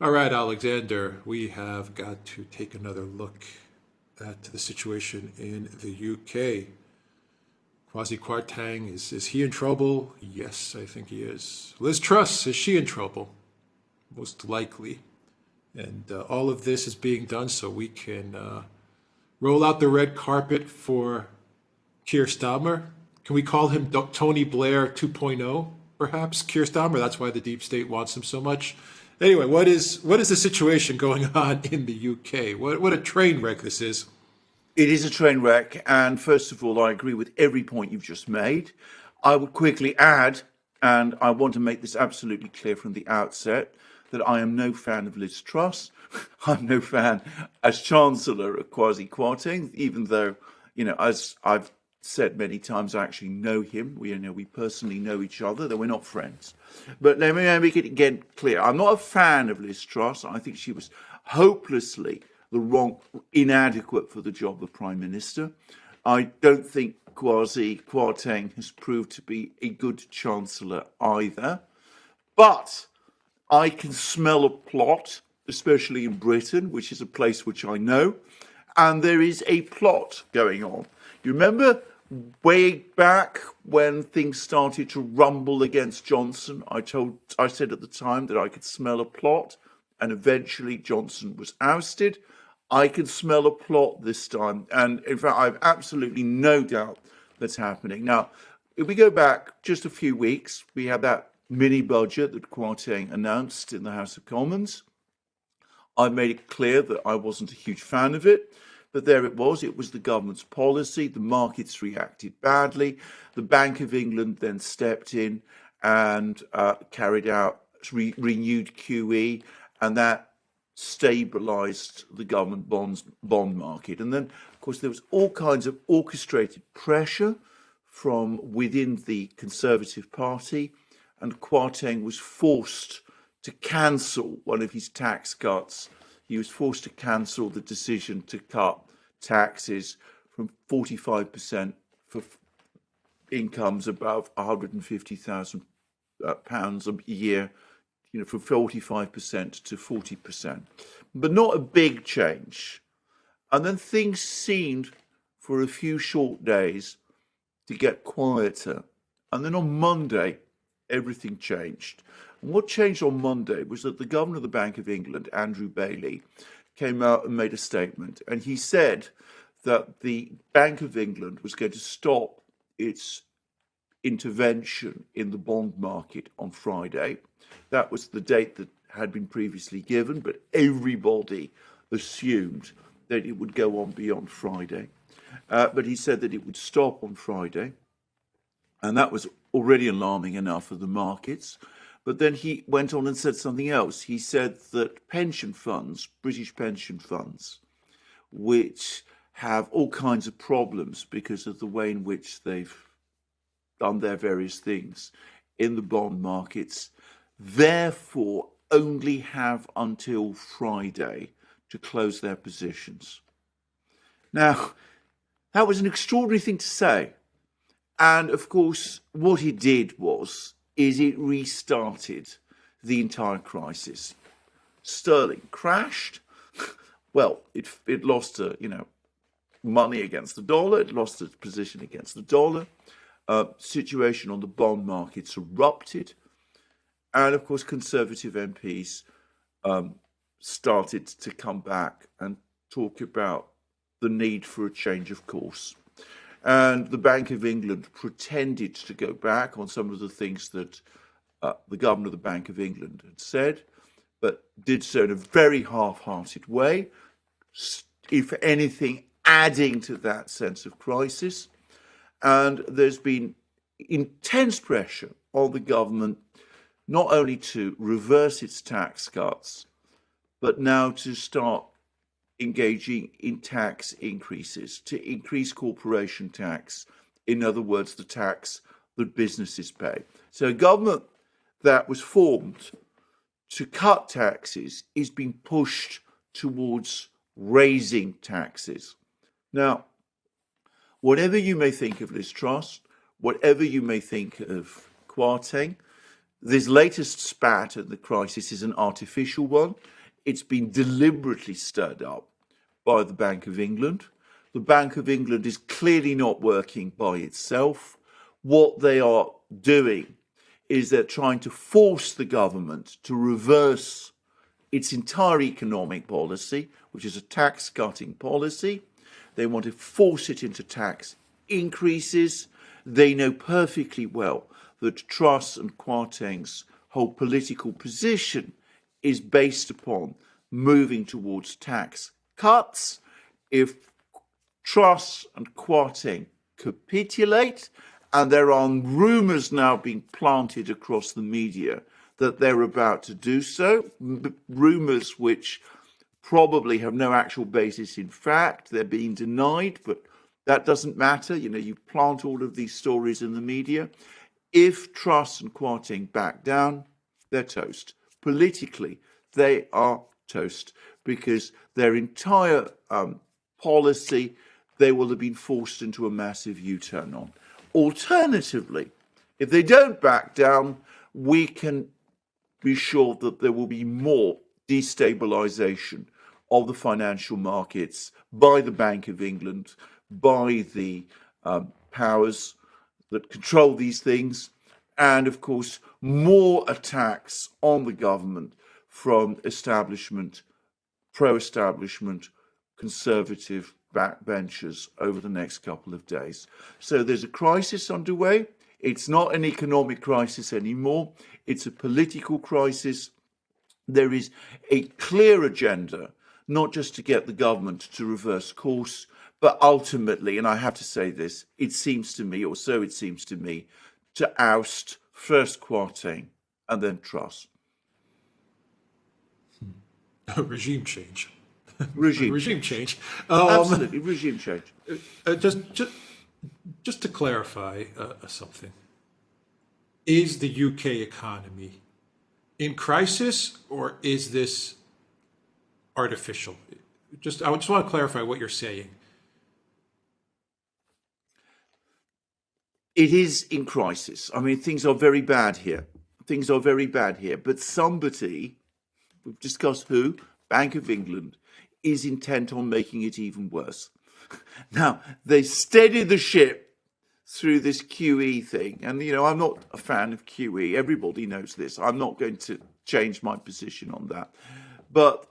All right, Alexander, we have got to take another look at the situation in the UK. Kwasi Kwarteng, is he in trouble? Yes, I think he is. Liz Truss, is she in trouble? Most likely. And all of this is being done so we can roll out the red carpet for Keir Starmer. Can we call him Tony Blair 2.0, perhaps? Keir Starmer, that's why the deep state wants him so much. Anyway, what is the situation going on in the UK? What a train wreck this is. It is a train wreck, and first of all, I agree with every point you've just made. I would quickly add, and I want to make this absolutely clear from the outset, that I am no fan of Liz Truss. I'm no fan as Chancellor of Kwasi Kwarteng, even though, as I've said many times, I actually know him. We personally know each other, though we're not friends. But let me make it again clear. I'm not a fan of Liz Truss. I think she was hopelessly inadequate for the job of Prime Minister. I don't think Kwasi Kwarteng has proved to be a good Chancellor either. But I can smell a plot, especially in Britain, which is a place which I know, and there is a plot going on. You remember way back when things started to rumble against Johnson? I said at the time that I could smell a plot, and eventually Johnson was ousted. I can smell a plot this time, and in fact, I have absolutely no doubt that's happening. Now, if we go back just a few weeks, we had that mini budget that Kwarteng announced in the House of Commons. I made it clear that I wasn't a huge fan of it, but there it was. It was the government's policy. The markets reacted badly. The Bank of England then stepped in and carried out renewed QE, and that stabilized the government bond market. And then, of course, there was all kinds of orchestrated pressure from within the Conservative Party, and Kwarteng was forced to cancel one of his tax cuts. He was forced to cancel the decision to cut taxes from 45% for incomes above £150,000 a year, from 45% to 40%, but not a big change. And then things seemed, for a few short days, to get quieter. And then on Monday, everything changed. And what changed on Monday was that the governor of the Bank of England, Andrew Bailey, came out and made a statement. And he said that the Bank of England was going to stop its intervention in the bond market on Friday. That was the date that had been previously given, but everybody assumed that it would go on beyond Friday. But he said that it would stop on Friday, and that was already alarming enough for the markets. But then he went on and said something else. He said that pension funds, British pension funds, which have all kinds of problems because of the way in which they've done their various things in the bond markets, therefore only have until Friday to close their positions. Now, that was an extraordinary thing to say. And of course, what it did is it restarted the entire crisis. Sterling crashed. Well, it lost, money against the dollar. It lost its position against the dollar. Situation on the bond markets erupted. And of course, Conservative MPs started to come back and talk about the need for a change of course. And the Bank of England pretended to go back on some of the things that the governor of the Bank of England had said, but did so in a very half-hearted way, if anything, adding to that sense of crisis. And there's been intense pressure on the government not only to reverse its tax cuts, but now to start engaging in tax increases, to increase corporation tax, in other words, the tax that businesses pay. So a government that was formed to cut taxes is being pushed towards raising taxes. Now, whatever you may think of Liz Truss, whatever you may think of Kwarteng, This latest spat at the crisis is an artificial one. It's been deliberately stirred up by the Bank of England. The Bank of England is clearly not working by itself. What they are doing is they're trying to force the government to reverse its entire economic policy, which is a tax-cutting policy. They want to force it into tax increases. They know perfectly well that Truss and Kwarteng's whole political position is based upon moving towards tax cuts. If Truss and Kwarteng capitulate, and there are rumours now being planted across the media that they're about to do so, rumours which probably have no actual basis in fact. They're being denied, but that doesn't matter. You know, you plant all of these stories in the media. If Truss and Kwarteng back down, they're toast. Politically, they are toast because their entire policy, they will have been forced into a massive U-turn on. Alternatively, if they don't back down, we can be sure that there will be more destabilization of the financial markets by the Bank of England, by the powers that control these things, and of course, more attacks on the government from establishment, pro-establishment, conservative backbenchers over the next couple of days. So there's a crisis underway. It's not an economic crisis anymore. It's a political crisis. There is a clear agenda, not just to get the government to reverse course, but ultimately, and I have to say this, it seems to me, or so it seems to me, to oust first Kwarteng and then Truss. Regime change. Regime change. Absolutely, regime change. Just to clarify something. Is the UK economy in crisis, or is this artificial? I just want to clarify what you're saying. It is in crisis. I mean, things are very bad here. Things are very bad here. But somebody, we've discussed who, Bank of England, is intent on making it even worse. Now, they steadied the ship through this QE thing. And, you know, I'm not a fan of QE. Everybody knows this. I'm not going to change my position on that. But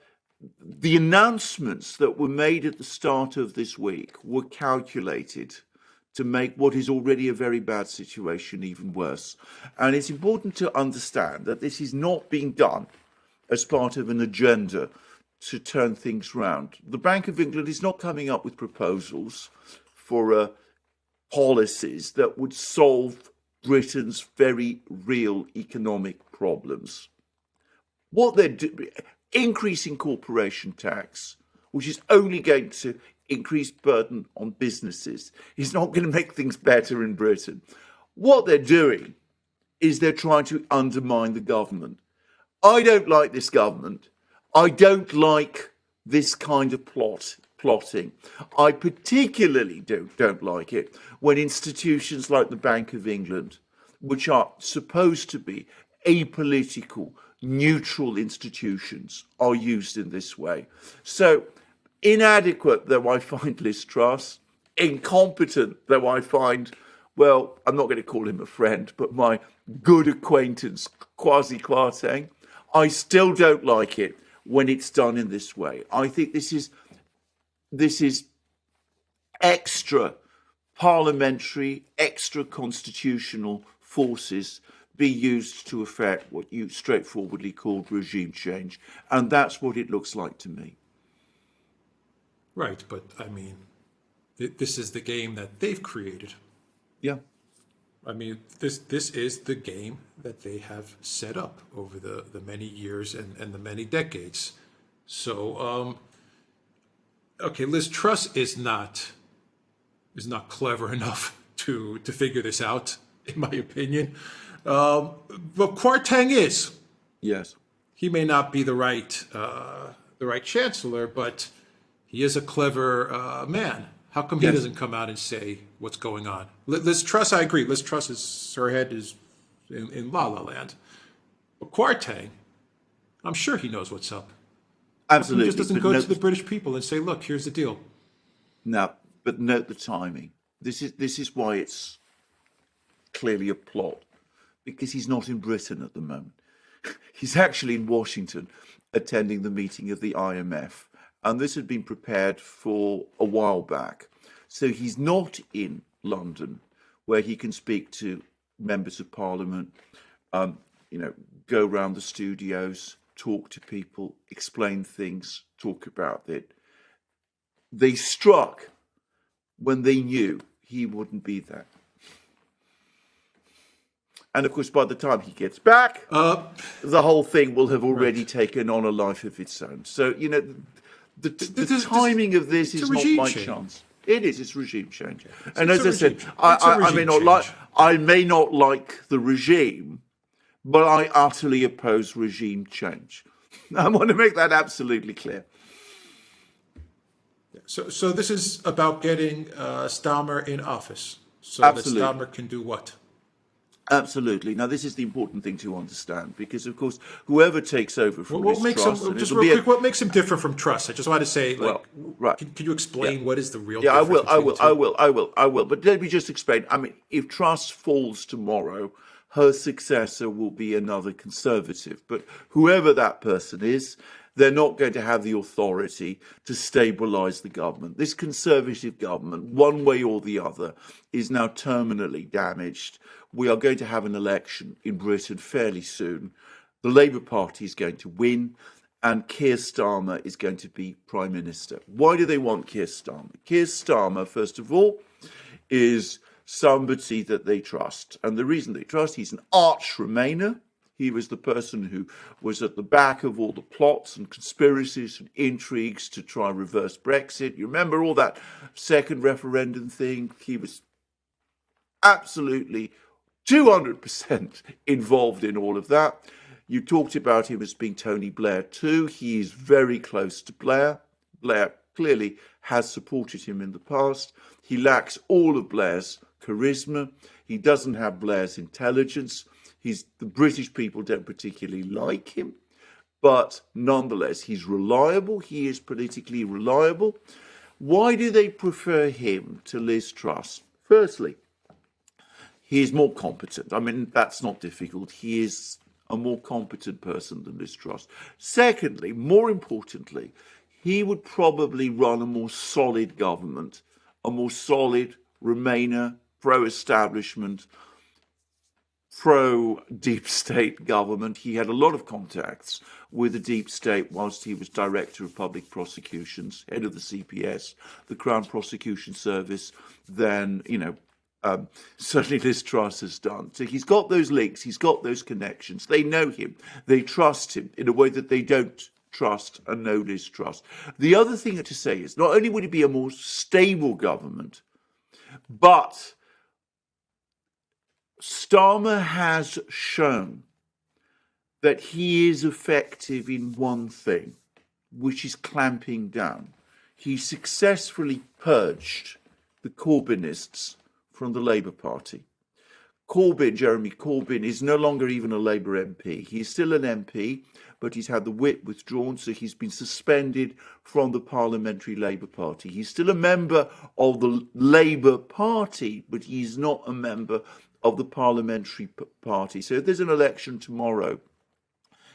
the announcements that were made at the start of this week were calculated to make what is already a very bad situation even worse. And it's important to understand that this is not being done as part of an agenda to turn things round. The Bank of England is not coming up with proposals for policies that would solve Britain's very real economic problems. What they're doing, increasing corporation tax, which is only going to increase burden on businesses, is not going to make things better in Britain. What they're doing is they're trying to undermine the government. I don't like this government. I don't like this kind of plotting. I particularly don't like it when institutions like the Bank of England, which are supposed to be apolitical, neutral institutions, are used in this way. So inadequate though I find Liz Truss, incompetent though I find, well, I'm not going to call him a friend, but my good acquaintance, Kwasi Kwarteng, I still don't like it when it's done in this way. I think this is extra parliamentary, extra constitutional forces be used to effect what you straightforwardly called regime change. And that's what it looks like to me. Right, but I mean, this is the game that they've created. Yeah. I mean, this is the game that they have set up over the many years and the many decades. So, okay, Liz Truss is not clever enough to figure this out, in my opinion. But Kwarteng is. Yes. He may not be the right chancellor, but he is a clever man. How come he doesn't come out and say what's going on? Liz Truss, I agree. Liz Truss her head is in La La Land. But Kwarteng, I'm sure he knows what's up. Absolutely. He just doesn't go to the British people and say, look, here's the deal. Now, but note the timing. This is why it's clearly a plot, because he's not in Britain at the moment. He's actually in Washington attending the meeting of the IMF, and this had been prepared for a while back. So he's not in London, where he can speak to members of Parliament, go around the studios, talk to people, explain things, talk about it. They struck when they knew he wouldn't be there. And of course, by the time he gets back, the whole thing will have already taken on a life of its own. So, the timing of this is not by chance. It is. It's regime change. And as I said, I may not like the regime, but I utterly oppose regime change. I want to make that absolutely clear. So this is about getting Starmer in office, so Absolutely. that Starmer can do what? Absolutely. Now, this is the important thing to understand, because, of course, whoever takes over from What makes him what makes him different from Truss? I just want to say, right. Can you explain what is the real? Yeah, difference I will. But let me just explain. I mean, if Truss falls tomorrow, her successor will be another Conservative. But whoever that person is, they're not going to have the authority to stabilise the government. This Conservative government, one way or the other, is now terminally damaged. We are going to have an election in Britain fairly soon. The Labour Party is going to win, and Keir Starmer is going to be Prime Minister. Why do they want Keir Starmer? Keir Starmer, first of all, is somebody that they trust. And the reason they trust, he's an arch Remainer. He was the person who was at the back of all the plots and conspiracies and intrigues to try and reverse Brexit. You remember all that second referendum thing? He was absolutely 200% involved in all of that. You talked about him as being Tony Blair too. He is very close to Blair. Blair clearly has supported him in the past. He lacks all of Blair's charisma. He doesn't have Blair's intelligence. The British people don't particularly like him, but nonetheless, he's reliable. He is politically reliable. Why do they prefer him to Liz Truss? Firstly, he is more competent. I mean, that's not difficult. He is a more competent person than Liz Truss. Secondly, more importantly, he would probably run a more solid government, a more solid Remainer, pro-establishment, pro-deep state government. He had a lot of contacts with the deep state whilst he was Director of Public Prosecutions, head of the CPS, the Crown Prosecution Service, then, certainly Liz Truss has done. So he's got those links, he's got those connections. They know him, they trust him in a way that they don't trust and know Liz Truss. The other thing to say is, not only would it be a more stable government, but Starmer has shown that he is effective in one thing, which is clamping down. He successfully purged the Corbynists from the Labour Party. Jeremy Corbyn, is no longer even a Labour MP. He's still an MP, but he's had the whip withdrawn, so he's been suspended from the Parliamentary Labour Party. He's still a member of the Labour Party, but he's not a member of the Parliamentary Party. So if there's an election tomorrow,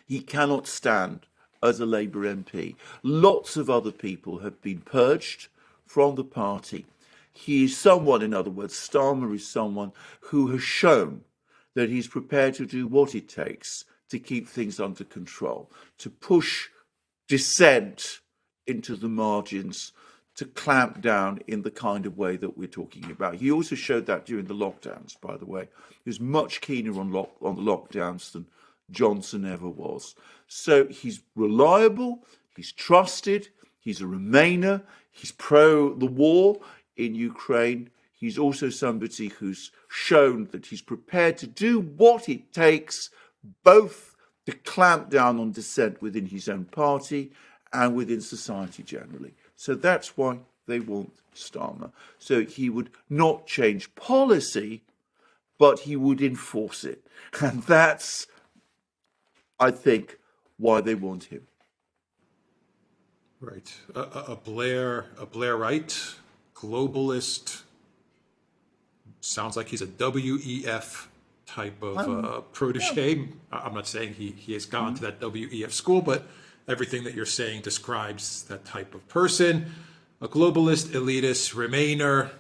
he cannot stand as a Labour MP. Lots of other people have been purged from the party. He is someone, in other words, Starmer is someone who has shown that he's prepared to do what it takes to keep things under control, to push dissent into the margins, to clamp down in the kind of way that we're talking about. He also showed that during the lockdowns, by the way. He was much keener on the lockdowns than Johnson ever was. So he's reliable, he's trusted, he's a Remainer, he's pro the war in Ukraine. He's also somebody who's shown that he's prepared to do what it takes, both to clamp down on dissent within his own party and within society generally. So that's why they want Starmer. So he would not change policy, but he would enforce it. And that's I think, why they want him. Right. A Blairite, globalist. Sounds like he's a WEF type of Yeah. protege. I'm not saying he has gone to that WEF school, but everything that you're saying describes that type of person. A globalist, elitist, Remainer,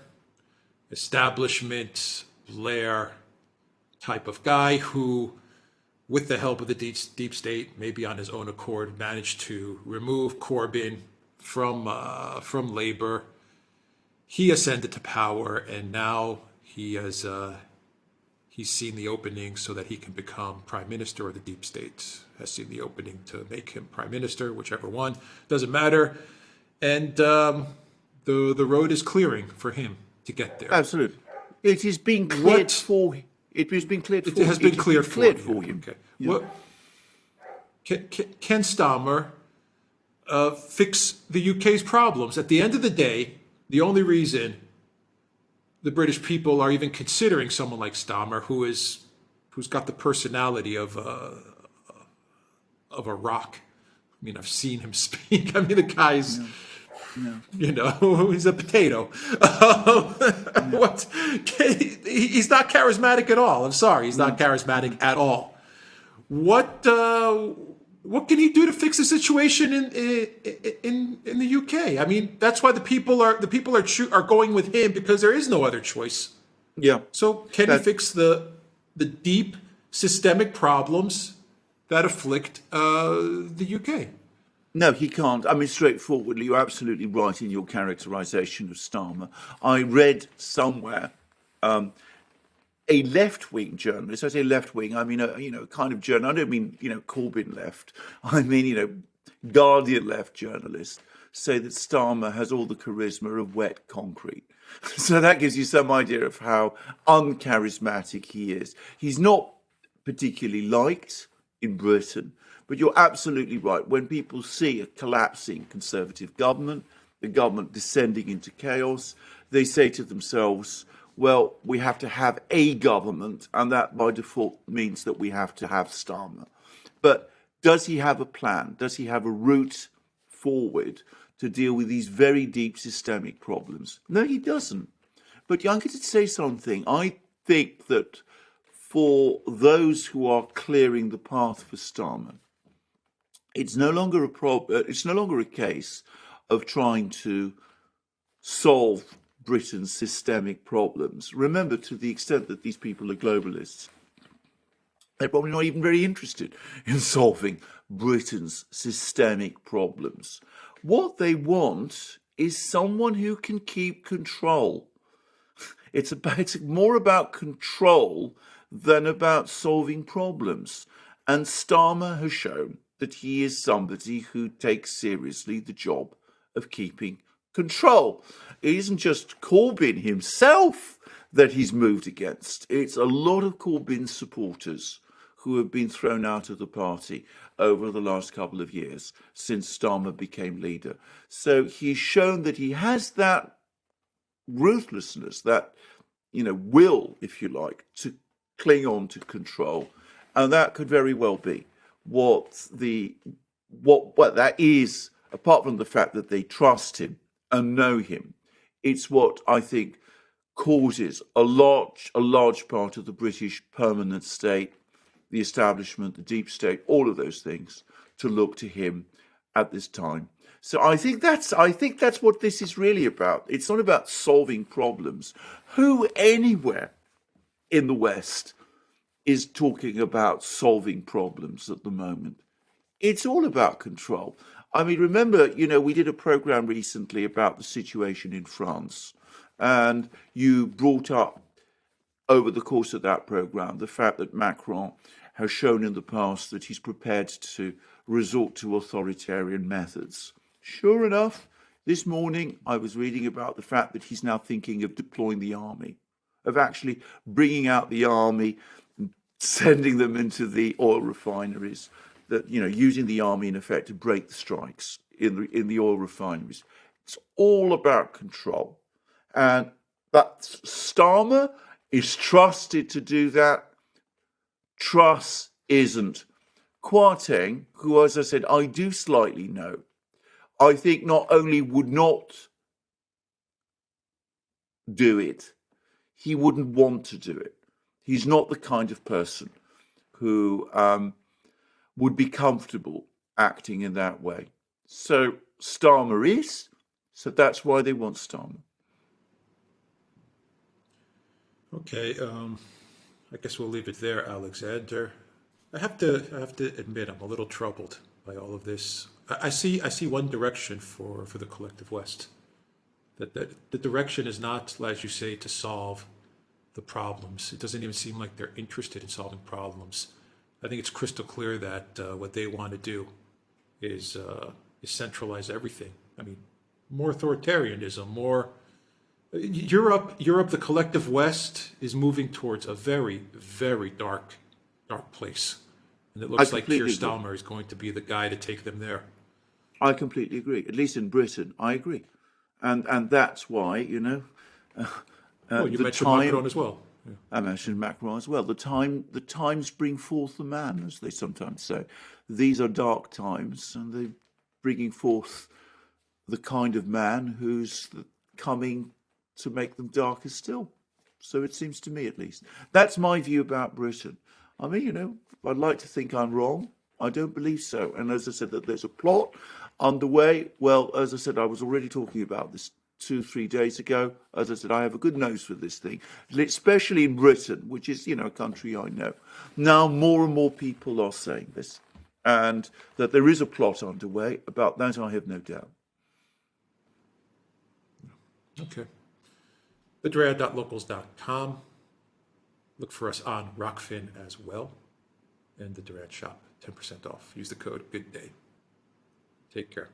establishment, Blair type of guy who, with the help of the deep state, maybe on his own accord, managed to remove Corbyn from Labour. He ascended to power, and now he's seen the opening so that he can become prime minister, or the deep state has seen the opening to make him prime minister, whichever one, doesn't matter. And the road is clearing for him to get there. Absolutely. It is being cleared for him. It has been cleared for him. It has been cleared for him. Okay. Yeah. What can Starmer fix the UK's problems? At the end of the day, the only reason the British people are even considering someone like Starmer, who's got the personality of a rock. I mean, I've seen him speak. I mean, the guy's, he's a potato. What? He's not charismatic at all. I'm sorry, he's not charismatic at all. What can he do to fix the situation in the UK? I mean, that's why the people are going with him, because there is no other choice. Yeah. So can he fix the deep systemic problems that afflict the UK? No, he can't. I mean, straightforwardly, you're absolutely right in your characterization of Starmer. I read somewhere a left-wing journalist. I say left-wing, I mean, kind of journal. I don't mean, Corbyn left. I mean, Guardian left journalist say that Starmer has all the charisma of wet concrete. So that gives you some idea of how uncharismatic he is. He's not particularly liked in Britain, but you're absolutely right. When people see a collapsing Conservative government, the government descending into chaos, they say to themselves, well, we have to have a government, and that by default means that we have to have Starmer. But does he have a plan? Does he have a route forward to deal with these very deep systemic problems? No, he doesn't. But I'm going to say something. I think that for those who are clearing the path for Starmer, it's no longer a case of trying to solve Britain's systemic problems. Remember, to the extent that these people are globalists, they're probably not even very interested in solving Britain's systemic problems. What they want is someone who can keep control. It's more about control than about solving problems. And Starmer has shown that he is somebody who takes seriously the job of keeping control. It isn't just Corbyn himself that he's moved against. It's a lot of Corbyn's supporters who have been thrown out of the party over the last couple of years since Starmer became leader. So he's shown that he has that ruthlessness, that will, if you like, to cling on to control, and that could very well be what that is. Apart from the fact that they trust him and know him, it's what I think causes a large part of the British permanent state, the establishment, the deep state, all of those things, to look to him at this time. So I think that's what this is really about. It's not about solving problems. Who anywhere in the West is talking about solving problems at the moment? It's all about control. I mean, remember, we did a program recently about the situation in France, and you brought up over the course of that program the fact that Macron has shown in the past that he's prepared to resort to authoritarian methods. Sure enough, this morning I was reading about the fact that he's now thinking of deploying the army, of actually bringing out the army, sending them into the oil refineries, that using the army in effect to break the strikes in the oil refineries. It's all about control, and that Starmer is trusted to do that. Truss isn't. Kwarteng, who, as I said, I do slightly know, I think not only would not do it, he wouldn't want to do it. He's not the kind of person who would be comfortable acting in that way. So Starmer is, so that's why they want Starmer. Okay, I guess we'll leave it there, Alexander. I have to admit I'm a little troubled by all of this. I see one direction for the collective West. That the direction is not, as you say, to solve the problems. It doesn't even seem like they're interested in solving problems. I think it's crystal clear that what they want to do is centralize everything. I mean, more authoritarianism, more Europe, the collective West is moving towards a very, very dark place. And it looks like Keir Starmer is going to be the guy to take them there. I completely agree. At least in Britain, I agree. And that's why, you know, well, you mentioned Macron as well. Yeah. I mentioned Macron as well. The times bring forth the man, as they sometimes say. These are dark times, and they're bringing forth the kind of man who's coming to make them darker still. So it seems to me, at least. That's my view about Britain. I mean, you know, I'd like to think I'm wrong. I don't believe so. And as I said, that there's a plot underway. Well, as I said, I was already talking about this 2-3 days ago. As I said, I have a good nose for this thing, especially in Britain, which is, you know, a country I know. Now more and more people are saying this, and that there is a plot underway. About that, I have no doubt. Okay. TheDurad.locals.com. Look for us on Rockfin as well. And the Durad shop, 10% off. Use the code GOODDAY. Take care.